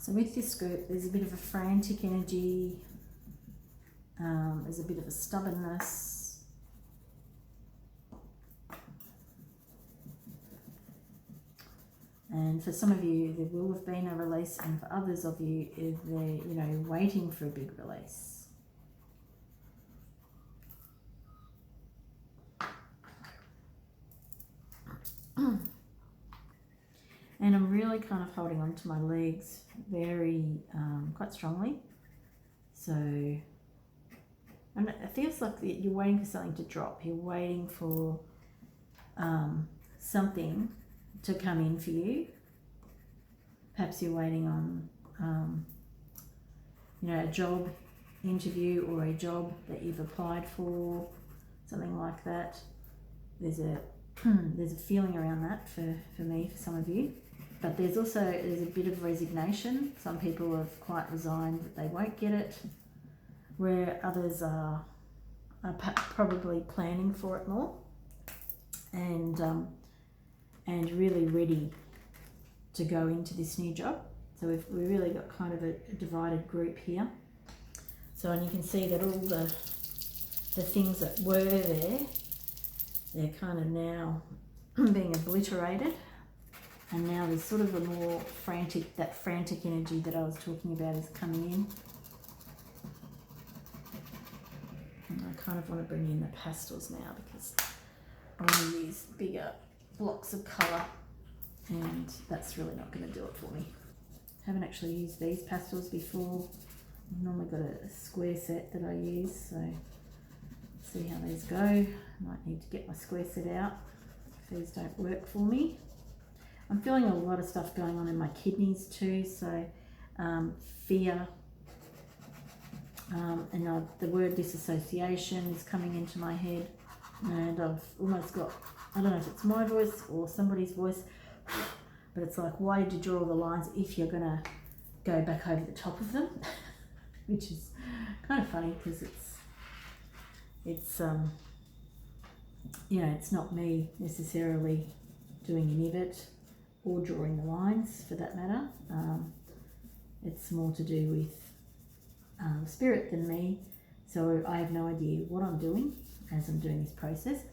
So with this group, there's a bit of a frantic energy, there's a bit of a stubbornness, and for some of you there will have been a release, and for others of you they're waiting for a big release. And I'm really kind of holding on to my legs very quite strongly. So, and it feels like you're waiting for something to drop. You're waiting for something to come in for you. Perhaps you're waiting on a job interview or a job that you've applied for, something like that. There's a feeling around that for me, for some of you. But there's a bit of resignation. Some people have quite resigned that they won't get it, where others are probably planning for it more, and really ready to go into this new job. So we've really got kind of a divided group here. So, and you can see that all the things that were there, they're kind of now being obliterated. And now there's sort of a more frantic energy that I was talking about is coming in. And I kind of want to bring in the pastels now because I want to use bigger blocks of colour, and that's really not going to do it for me. I haven't actually used these pastels before. I've normally got a square set that I use, so see how these go. I might need to get my square set out if these don't work for me. I'm feeling a lot of stuff going on in my kidneys too, so fear, and the word disassociation is coming into my head, and I've almost got, I don't know if it's my voice or somebody's voice, but it's like, why did you draw the lines if you're going to go back over the top of them? Which is kind of funny because it's it's not me necessarily doing any of it, or drawing the lines for that matter. It's more to do with spirit than me, so I have no idea what I'm doing as I'm doing this process,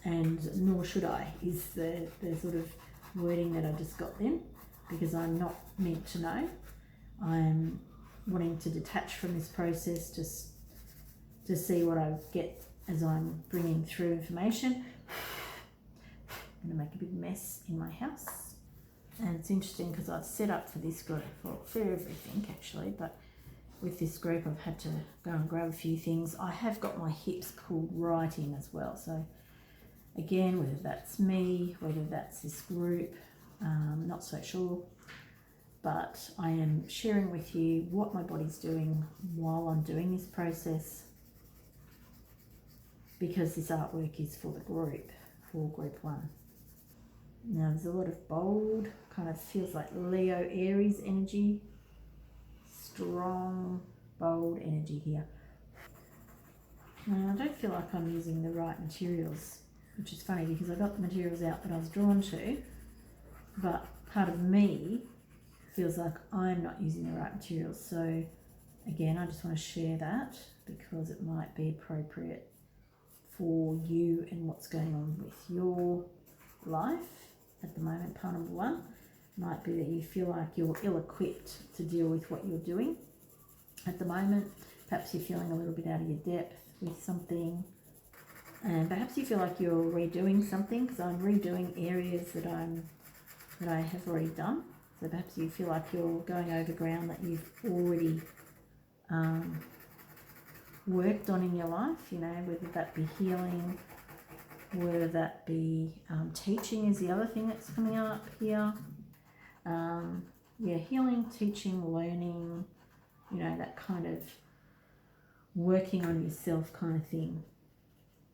and nor should I, is the sort of wording that I just got then, because I'm not meant to know. I'm wanting to detach from this process just to see what I get as I'm bringing through information. I'm going to make a big mess in my house, and it's interesting because I've set up for this group for everything actually, but with this group I've had to go and grab a few things. I have got my hips pulled right in as well, so again, whether that's me, whether that's this group, not so sure, but I am sharing with you what my body's doing while I'm doing this process, because this artwork is for the group, for group 1. Now there's a lot of bold, kind of feels like Leo Aries energy, strong, bold energy here. And I don't feel like I'm using the right materials, which is funny because I got the materials out that I was drawn to, but part of me feels like I'm not using the right materials. So again, I just want to share that because it might be appropriate for you and what's going on with your life at the moment. Part number 1 might be that you feel like you're ill-equipped to deal with what you're doing at the moment. Perhaps you're feeling a little bit out of your depth with something, and perhaps you feel like you're redoing something, because I'm redoing areas that I have already done. So perhaps you feel like you're going over ground that you've already worked on in your life, whether that be healing, whether that be teaching is the other thing that's coming up here. Healing, teaching, learning, that kind of working on yourself kind of thing.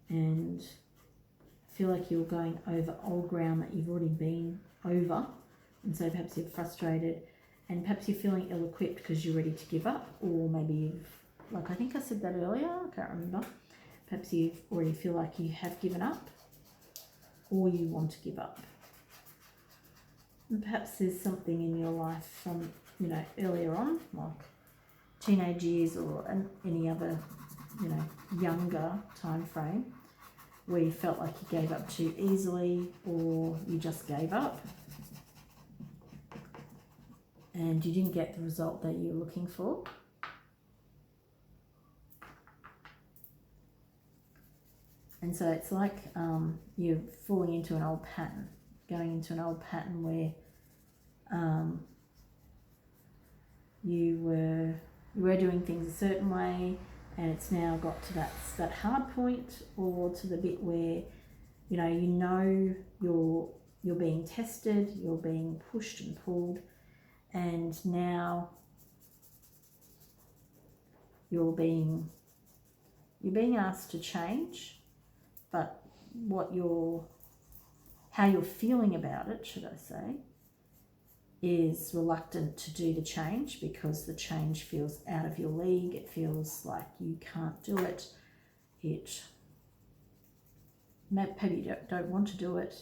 And I feel like you're going over old ground that you've already been over, and so perhaps you're frustrated, and perhaps you're feeling ill-equipped because you're ready to give up, or maybe you've, like I think I said that earlier, I can't remember, perhaps you already feel like you have given up, or you want to give up. And perhaps there's something in your life from, you know, earlier on, like teenage years or any other, you know, younger time frame, where you felt like you gave up too easily, or you just gave up and you didn't get the result that you were looking for. And so it's like you're falling into an old pattern, going into an old pattern where you were doing things a certain way, and it's now got to that hard point, or to the bit where you know you're being tested, you're being pushed and pulled, and now you're being asked to change, but how you're feeling about it, should I say, is reluctant to do the change, because the change feels out of your league. It feels like you can't do it. Maybe you don't want to do it.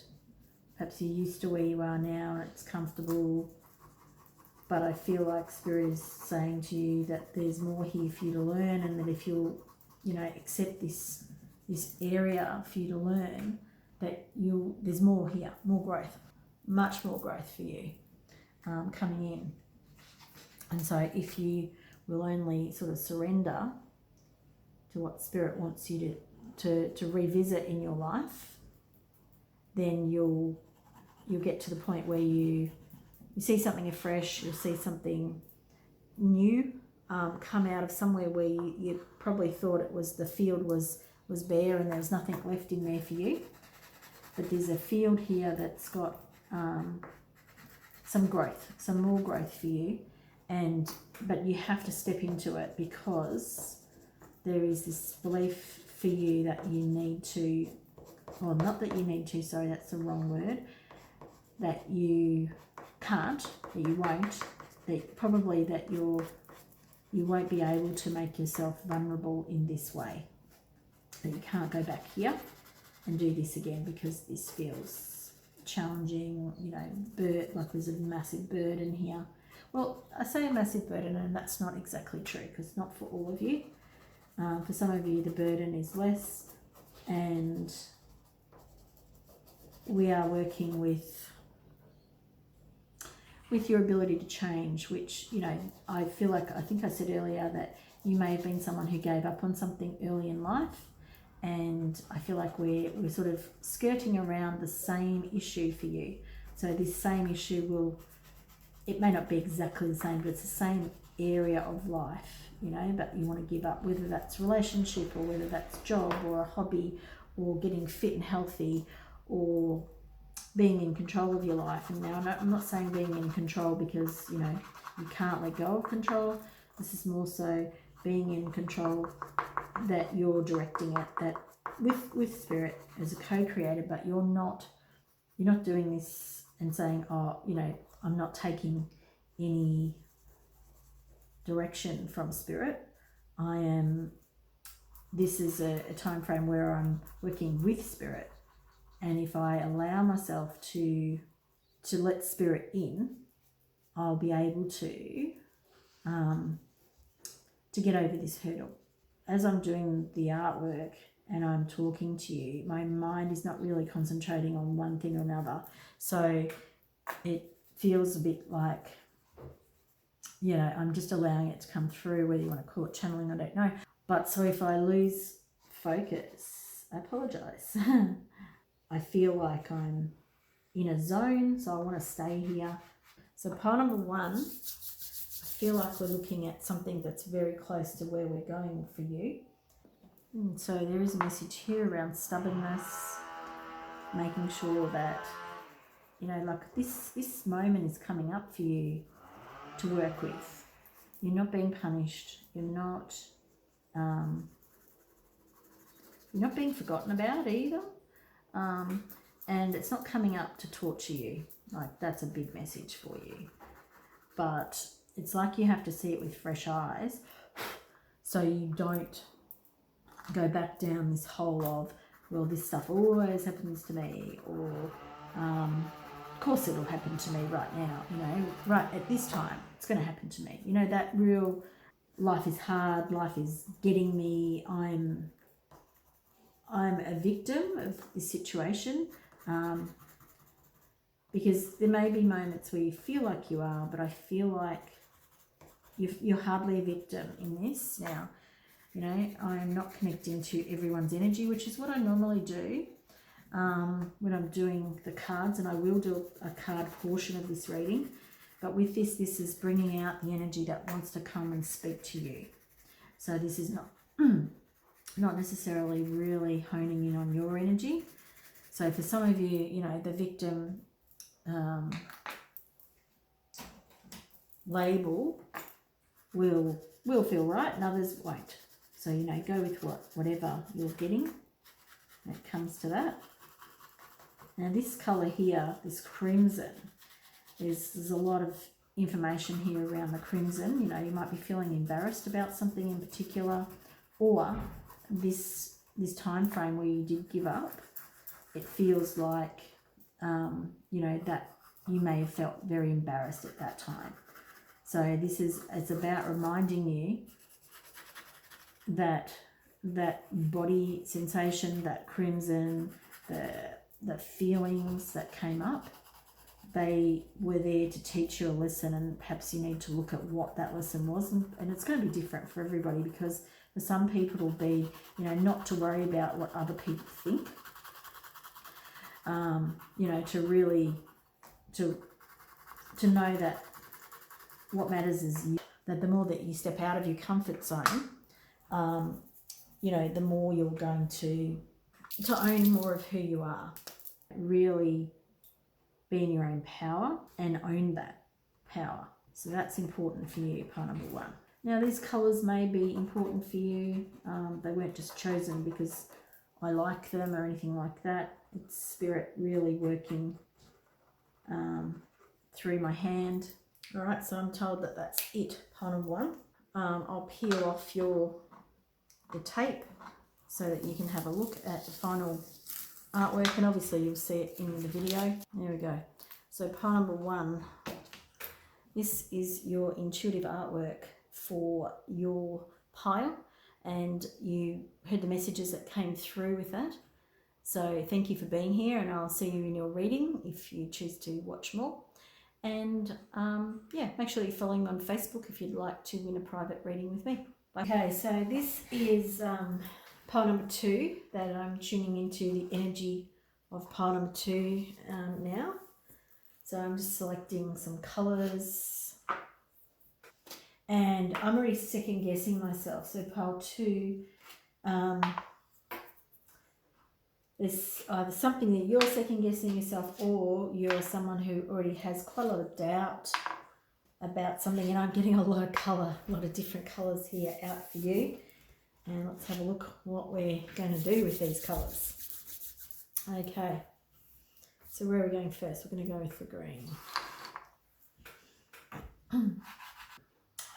Perhaps you're used to where you are now and it's comfortable. But I feel like Spirit is saying to you that there's more here for you to learn, and that if you'll, accept this area for you to learn, that there's more here, more growth, much more growth for you coming in. And so if you will only sort of surrender to what Spirit wants you to revisit in your life, then you'll get to the point where you see something afresh, you'll see something new come out of somewhere where you probably thought the field was bare and there was nothing left in there for you. But there's a field here that's got some growth, some more growth for you, but you have to step into it, because there is this belief for you that you need to, or not that you need to, sorry, that's the wrong word, that you can't, that you won't, that you won't be able to make yourself vulnerable in this way, that you can't go back here and do this again because this feels challenging, like there's a massive burden here. Well, I say a massive burden, and that's not exactly true, because not for all of you. For some of you, the burden is less, and we are working with your ability to change, which, I think I said earlier that you may have been someone who gave up on something early in life, and I feel like we're sort of skirting around the same issue for you. So this same issue it may not be exactly the same, but it's the same area of life, but you want to give up, whether that's relationship, or whether that's job, or a hobby, or getting fit and healthy, or being in control of your life. And now I'm not saying being in control because, you can't let go of control. This is more so being in control, that you're directing it, that with Spirit as a co-creator, but you're not doing this and saying, I'm not taking any direction from Spirit. This is a time frame where I'm working with Spirit, and if I allow myself to let Spirit in, I'll be able to get over this hurdle. As I'm doing the artwork and I'm talking to you, my mind is not really concentrating on one thing or another. So it feels a bit like, I'm just allowing it to come through, whether you want to call it channeling, I don't know. But so if I lose focus, I apologize. I feel like I'm in a zone, so I want to stay here. So part number one, I feel like we're looking at something that's very close to where we're going for you. And so there is a message here around stubbornness, making sure that, like this moment is coming up for you to work with. You're not being punished. You're not being forgotten about either. And it's not coming up to torture you. Like, that's a big message for you. But it's like you have to see it with fresh eyes, so you don't go back down this hole of, well, this stuff always happens to me, or Of course it'll happen to me right now, you know, right at this time, it's going to happen to me. You know, that real life is hard, life is getting me, I'm a victim of this situation. Because there may be moments where you feel like you are, but I feel like you're hardly a victim in this. Now, you know, I'm not connecting to everyone's energy, which is what I normally do when I'm doing the cards, and I will do a card portion of this reading. But with this is bringing out the energy that wants to come and speak to you. So this is not necessarily really honing in on your energy. So for some of you, you know, the victim label will feel right and others won't. So, you know, go with whatever you're getting when it comes to that. Now this colour here, this crimson, there's a lot of information here around the crimson. You know, you might be feeling embarrassed about something in particular, or this time frame where you did give up, it feels like you know, that you may have felt very embarrassed at that time. So it's about reminding you that body sensation, that crimson, the feelings that came up, they were there to teach you a lesson, and perhaps you need to look at what that lesson was, and it's going to be different for everybody, because for some people it'll be, you know, not to worry about what other people think. You know, to really to know that what matters is you, that the more that you step out of your comfort zone, you know, the more you're going to own more of who you are, really be in your own power and own that power. So that's important for you, pile number one. Now these colours may be important for you. They weren't just chosen because I like them or anything like that. It's spirit really working through my hand. All right, so I'm told that that's it, pile number one. I'll peel off the tape so that you can have a look at the final artwork, and obviously you'll see it in the video. There we go. So pile number one, this is your intuitive artwork for your pile, and you heard the messages that came through with that. So thank you for being here, and I'll see you in your reading if you choose to watch more. And yeah, make sure you're following me on Facebook if you'd like to win a private reading with me. Bye. Okay, so this is pile number two that I'm tuning into the energy of pile number two now. So I'm just selecting some colours, and I'm already second guessing myself. So pile two, there's either something that you're second guessing yourself, or you're someone who already has quite a lot of doubt about something, and I'm getting a lot of colour, a lot of different colours here out for you. And let's have a look what we're going to do with these colours. Okay, so where are we going first? We're going to go with the green.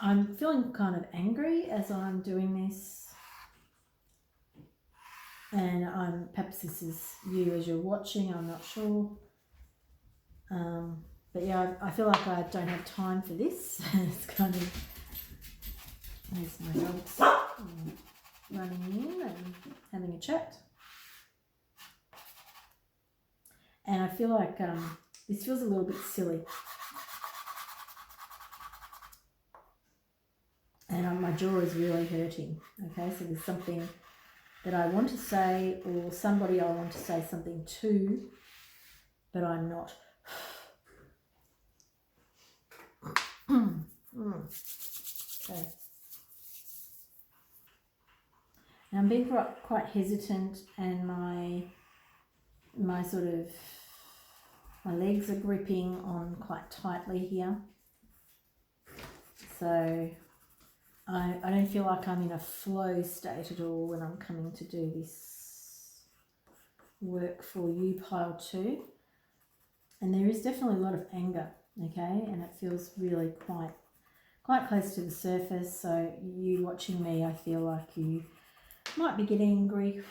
I'm feeling kind of angry as I'm doing this, and perhaps this is you as you're watching, I'm not sure. But yeah, I feel like I don't have time for this. It's kind of, there's my dogs running in and having a chat. And I feel like this feels a little bit silly. And my jaw is really hurting. Okay, so there's something that I want to say, or somebody I want to say something to, but I'm not. Okay. Now I'm being quite hesitant, and my sort of, my legs are gripping on quite tightly here. So I don't feel like I'm in a flow state at all when I'm coming to do this work for you, pile two. And there is definitely a lot of anger, okay, and it feels really quite close to the surface. So you watching me, I feel like you might be getting angry,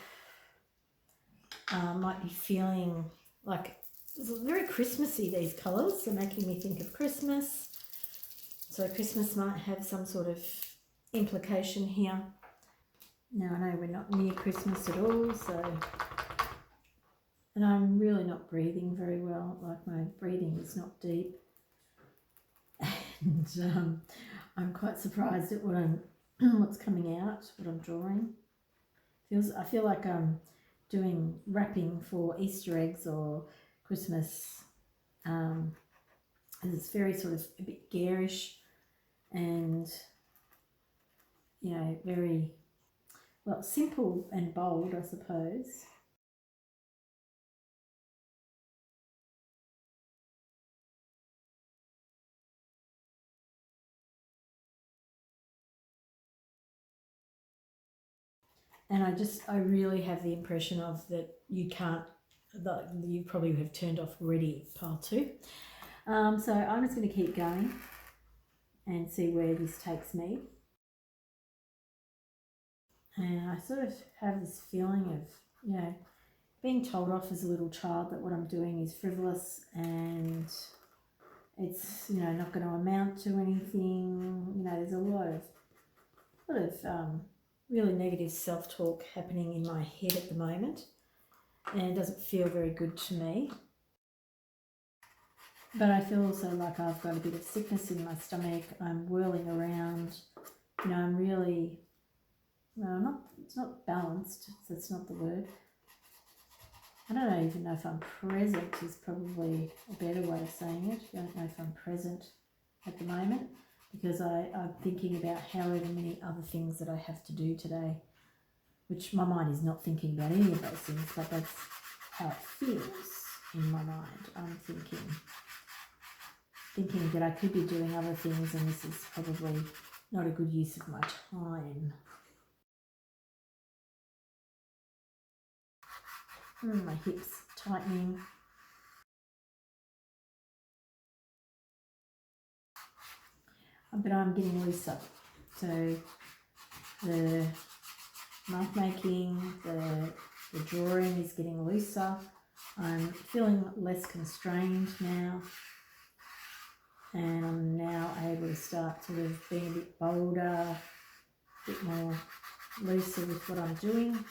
might be feeling like it's very Christmassy, these colours. They're making me think of Christmas. So Christmas might have some sort of implication here. Now I know we're not near Christmas at all, so... And I'm really not breathing very well. Like, my breathing is not deep. And I'm quite surprised at what's coming out, what I'm drawing. I feel like I'm doing wrapping for Easter eggs or Christmas. It's very sort of a bit garish and, you know, very, well, simple and bold, I suppose. And I really have the impression of that you probably have turned off already, pile 2. So I'm just going to keep going and see where this takes me. And I sort of have this feeling of, you know, being told off as a little child that what I'm doing is frivolous and it's, you know, not going to amount to anything. You know, there's a lot of really negative self-talk happening in my head at the moment, and it doesn't feel very good to me. But I feel also like I've got a bit of sickness in my stomach. I'm whirling around. You know, I'm really, well, it's not balanced. That's not the word. I don't even know if I'm present is probably a better way of saying it. I don't know if I'm present at the moment because I'm thinking about however many other things that I have to do today, which my mind is not thinking about any of those things, but that's how it feels in my mind. I'm thinking that I could be doing other things and this is probably not a good use of my time. My hips tightening. But I'm getting looser. So the mark making, the drawing is getting looser. I'm feeling less constrained now. And I'm now able to start sort of being a bit bolder, a bit more looser with what I'm doing.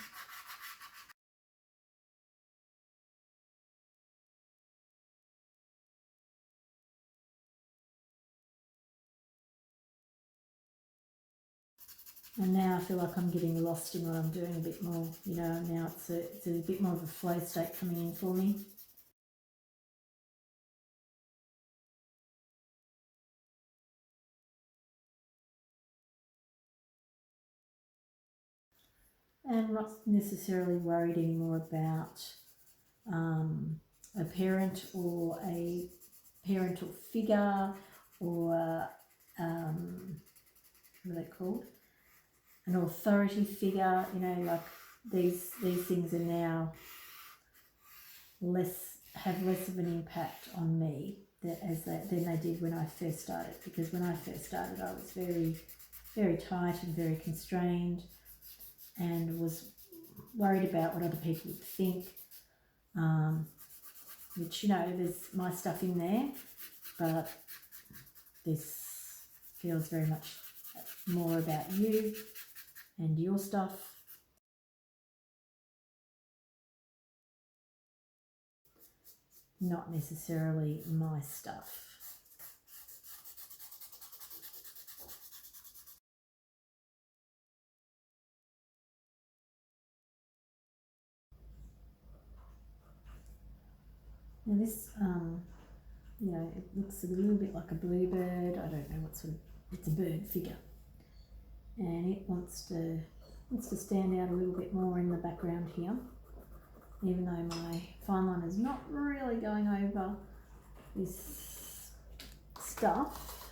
And now I feel like I'm getting lost in what I'm doing a bit more. You know, now it's a bit more of a flow state coming in for me. And I'm not necessarily worried anymore about a parent or a parental figure or what are they called? An authority figure. You know, like these things are now have less of an impact on me than they did when I first started. Because when I first started, I was very, very tight and very constrained, and was worried about what other people would think. Which, you know, there's my stuff in there, but this feels very much more about you and your stuff. Not necessarily my stuff. Now this, you know, it looks a little bit like a bluebird. I don't know what sort of, it's a bird figure. And it wants to stand out a little bit more in the background here. Even though my fine line is not really going over this stuff,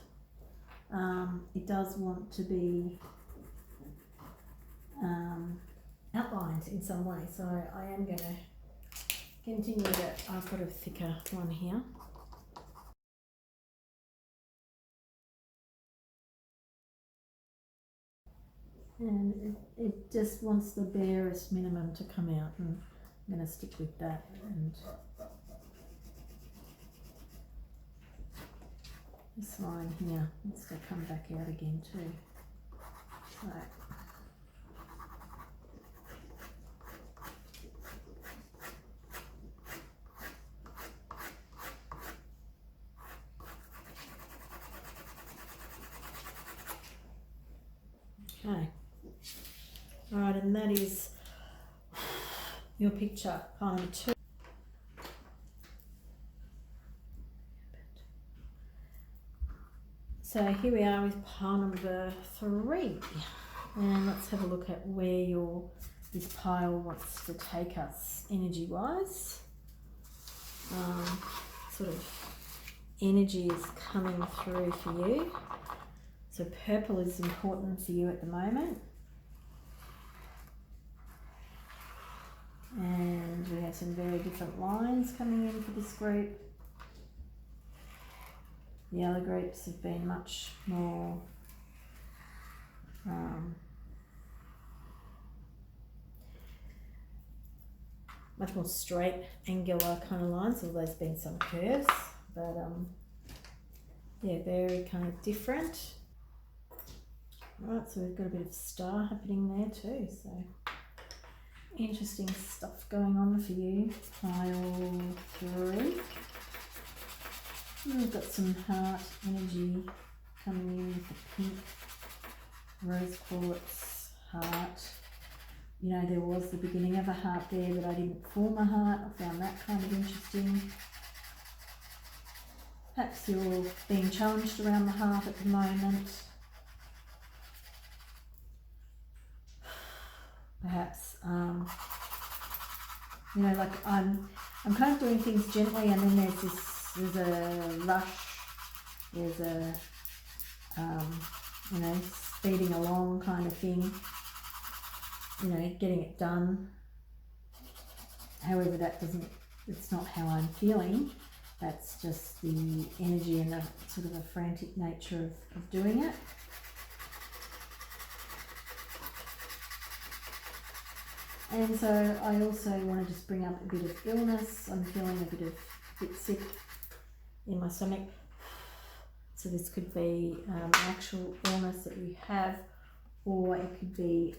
it does want to be outlined in some way. So I am going to continue that. I've got a thicker one here. And it just wants the barest minimum to come out, and I'm going to stick with that. And this line here needs to come back out again too. Right. Okay. All right, and that is your picture, pile number 2. So here we are with pile number 3, and let's have a look at where this pile wants to take us energy-wise. Sort of energy is coming through for you. So purple is important for you at the moment. And we have some very different lines coming in for this group. The other groups have been much more straight, angular kind of lines, although there's been some curves, but yeah, very kind of different. Right, so we've got a bit of star happening there too, so interesting stuff going on for you. Pile 3. We've got some heart energy coming in with the pink, rose quartz, heart. You know, there was the beginning of a heart there, but I didn't form a heart. I found that kind of interesting. Perhaps you're being challenged around the heart at the moment. Perhaps, you know, like I'm kind of doing things gently, and then there's a rush, there's a, you know, speeding along kind of thing, you know, getting it done. However, it's not how I'm feeling. That's just the energy and the sort of a frantic nature of doing it. And so I also want to just bring up a bit of illness. I'm feeling a bit sick in my stomach. So this could be actual illness that you have, or it could be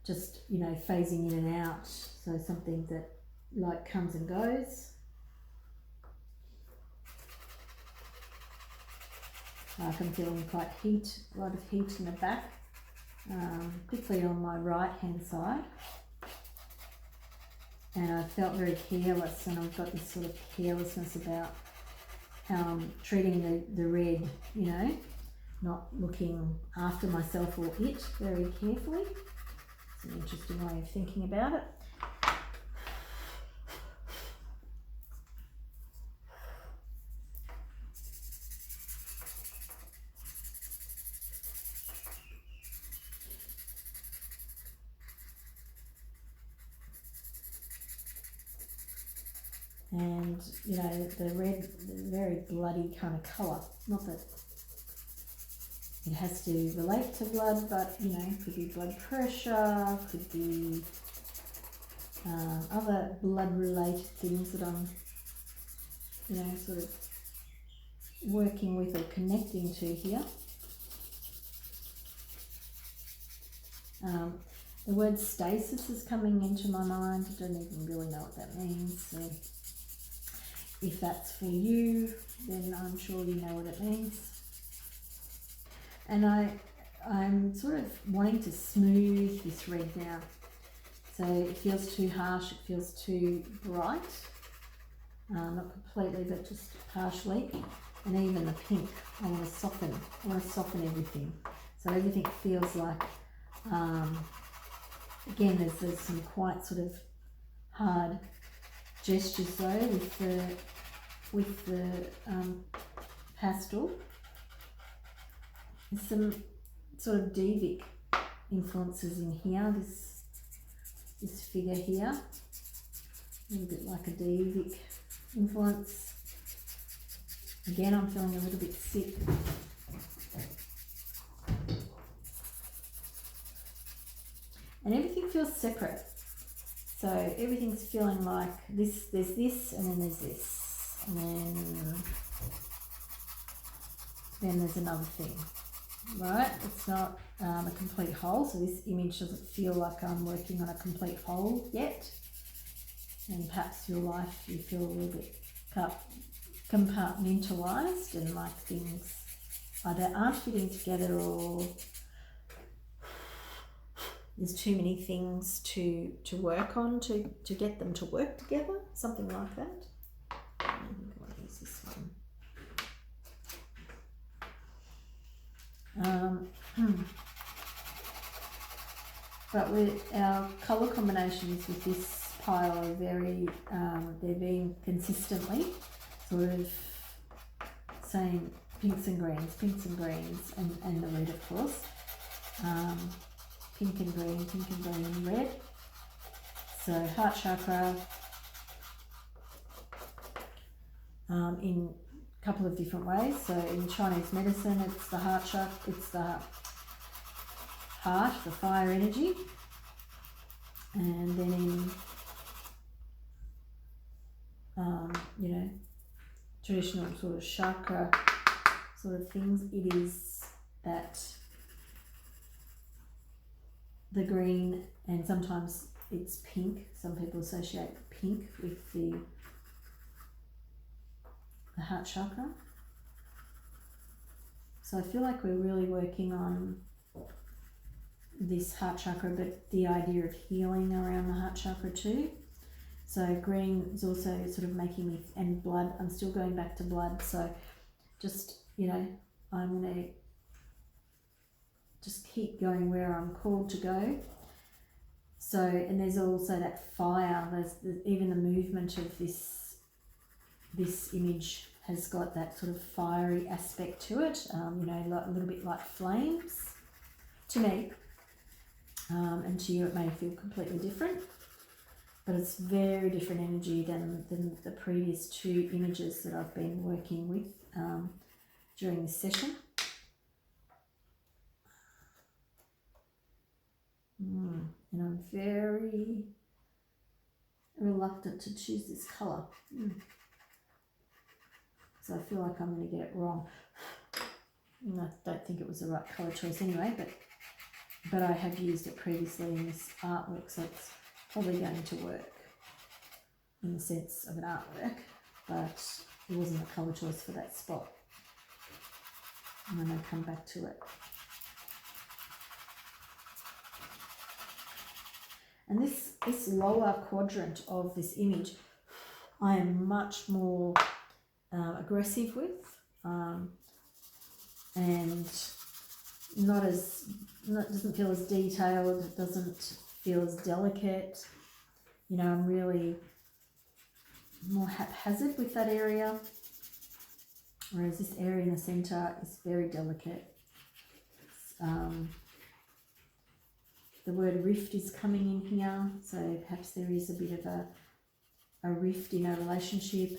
just, you know, phasing in and out. So something that like comes and goes. Like I'm feeling quite a lot of heat in the back. Particularly on my right hand side, and I felt very careless, and I've got this sort of carelessness about treating the red, you know, not looking after myself or it very carefully. It's an interesting way of thinking about it. And, you know, the red, very bloody kind of colour. Not that it has to relate to blood, but, you know, could be blood pressure, could be other blood-related things that I'm, you know, sort of working with or connecting to here. The word stasis is coming into my mind. I don't even really know what that means. So if that's for you, then I'm sure you know what it means. And I'm sort of wanting to smooth this red now. So it feels too harsh, it feels too bright. Not completely, but just partially. And even the pink, I want to soften everything. So everything feels like, again, there's some quite sort of hard gestures though with the pastel. There's some sort of Devic influences in here. This figure here, a little bit like a Devic influence. Again, I'm feeling a little bit sick. And everything feels separate. So everything's feeling like this, there's this, and then there's this. And then there's another thing, right? It's not a complete whole, so this image doesn't feel like I'm working on a complete whole yet. And perhaps your life, you feel a little bit compartmentalized and like things either aren't fitting together or there's too many things to work on to get them to work together, something like that. I think I want to use this one. But with our colour combinations with this pile are very, they're being consistently sort of saying pinks and greens, and the red, of course. Pink and green, and red. So heart chakra in a couple of different ways. So in Chinese medicine, it's the heart chakra, it's the heart, the fire energy. And then in, traditional sort of chakra sort of things, it is that the green, and sometimes it's pink. Some people associate pink with the heart chakra. So I feel like we're really working on this heart chakra, but the idea of healing around the heart chakra too. So green is also sort of making me, and blood, I'm still going back to blood. So just, I'm going to just keep going where I'm called to go. So, and there's also that fire, there's even the movement of this image has got that sort of fiery aspect to it, like a little bit like flames to me. And to you it may feel completely different, but it's very different energy than the previous two images that I've been working with during this session. And I'm very reluctant to choose this colour. So I feel like I'm going to get it wrong. And I don't think it was the right colour choice anyway, but I have used it previously in this artwork, so it's probably going to work in the sense of an artwork, but it wasn't a colour choice for that spot. And then I come back to it. And this lower quadrant of this image, I am much more aggressive with, and doesn't feel as detailed, it doesn't feel as delicate. I'm really more haphazard with that area, whereas this area in the centre is very delicate. The word rift is coming in here, so perhaps there is a bit of a rift in a relationship,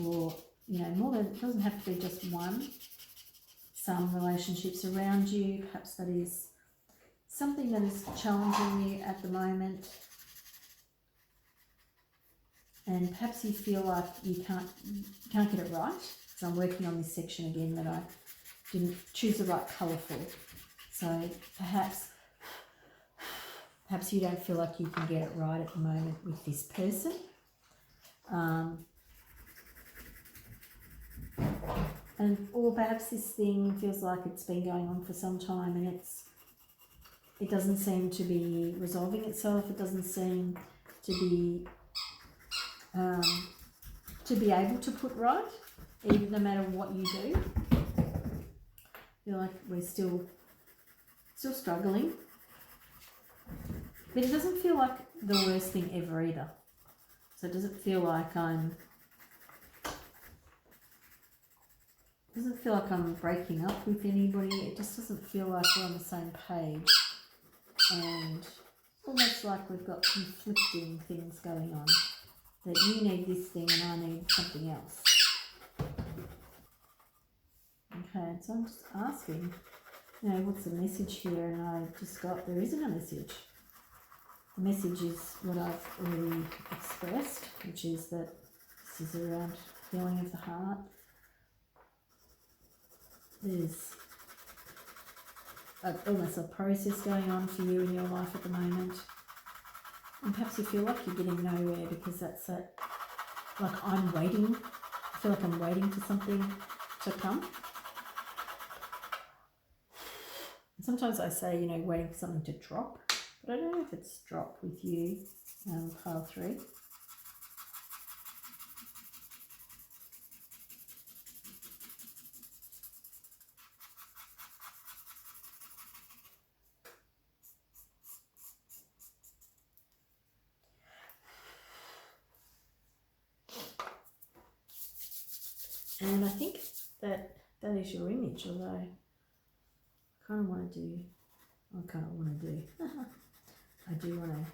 or more than, it doesn't have to be just one. Some relationships around you, perhaps that is something that is challenging you at the moment, and perhaps you feel like you can't get it right. So I'm working on this section again that I didn't choose the right colour for. So perhaps you don't feel like you can get it right at the moment with this person. Or perhaps this thing feels like it's been going on for some time and it doesn't seem to be resolving itself. It doesn't seem to be able to put right, even no matter what you do. I feel like we're still struggling, but it doesn't feel like the worst thing ever either. So it doesn't feel like I'm breaking up with anybody. It just doesn't feel like we're on the same page, and almost like we've got conflicting things going on, that you need this thing and I need something else. Okay, so I'm just asking, what's the message here? And I just got, there isn't a message. The message is what I've already expressed, which is that This is around healing of the heart. There's almost a process going on for you in your life at the moment. And perhaps you feel like you're getting nowhere because that's it. Like I'm waiting. I feel like I'm waiting for something to come. And sometimes I say, you know, waiting for something to drop. But I don't know if it's dropped with you, pile 3. And I think that is your image, although I kind of want to do, I do want to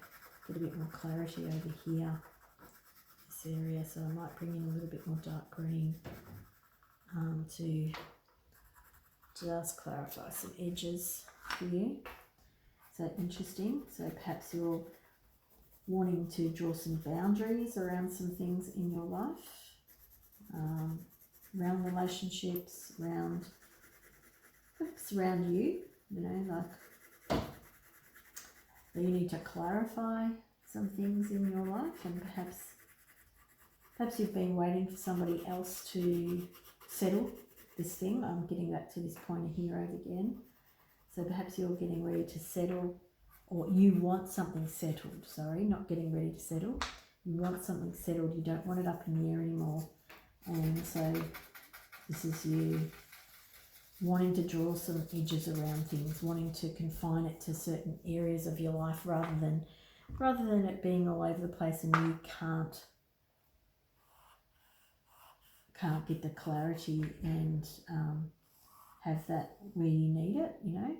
get a bit more clarity over here, this area, so I might bring in a little bit more dark green to just clarify some edges for you. So interesting. So perhaps you're wanting to draw some boundaries around some things in your life, around relationships, around you, you know, like that you need to clarify some things in your life, and perhaps you've been waiting for somebody else to settle this thing. I'm getting back to this point of hero again. So perhaps you're getting ready to settle, or you want something settled, sorry, not getting ready to settle. You want something settled, you don't want it up in the air anymore. And so this is you wanting to draw some edges around things, wanting to confine it to certain areas of your life rather than it being all over the place and you can't get the clarity and have that where you need it, you know.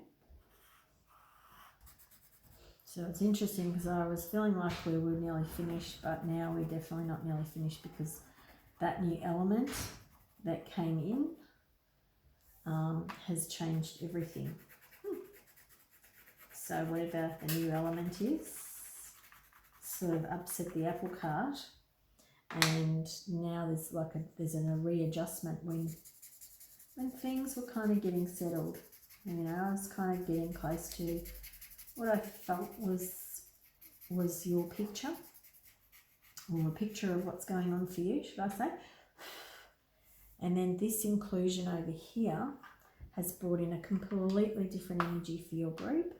So it's interesting because I was feeling like we were nearly finished, but now we're definitely not nearly finished because that new element that came in has changed everything. So whatever the new element is, sort of upset the apple cart, and now there's a readjustment when things were kind of getting settled. You know, I was kind of getting close to what I felt was your picture, or a picture of what's going on for you, should I say. And then this inclusion over here has brought in a completely different energy for your group.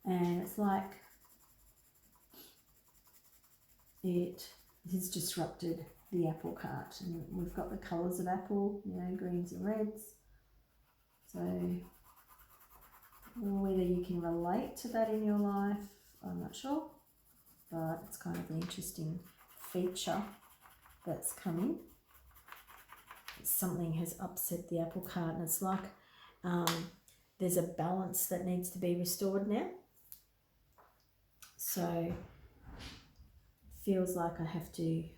And it's like it has disrupted the apple cart. And we've got the colours of apple, you know, greens and reds. So whether you can relate to that in your life, I'm not sure. But it's kind of an interesting feature that's coming. Something has upset the apple cart, and it's like there's a balance that needs to be restored now. So feels like I have to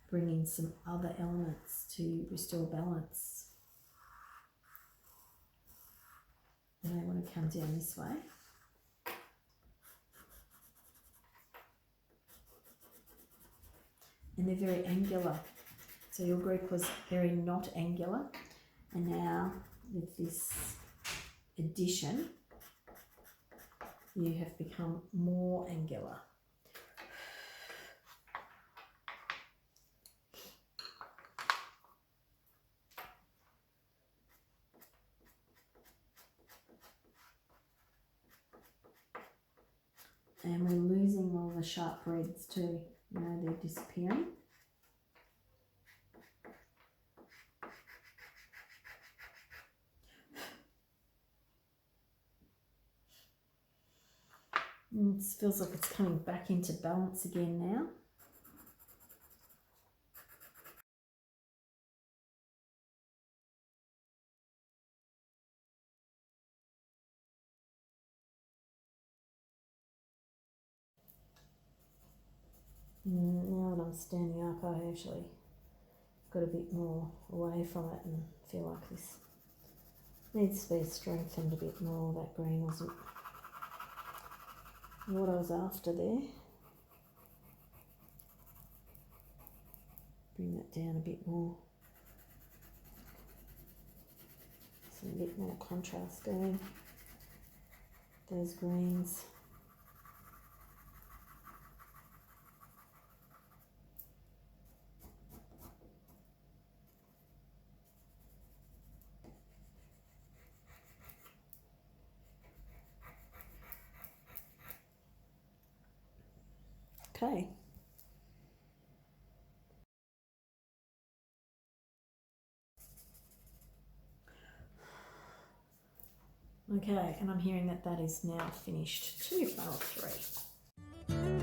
bring in some other elements to restore balance. And I want to come down this way. And they're very angular. So your group was very not angular, and now with this addition, you have become more angular. And we're losing all the sharp reds too. You know, they're disappearing. And it feels like it's coming back into balance again now. Now that I'm standing up, I actually got a bit more away from it and feel like this needs to be strengthened a bit more. That green wasn't what I was after there. Bring that down a bit more. So a bit more contrast going. Those greens. Okay. Okay, and I'm hearing that that is now finished 2 out of 3.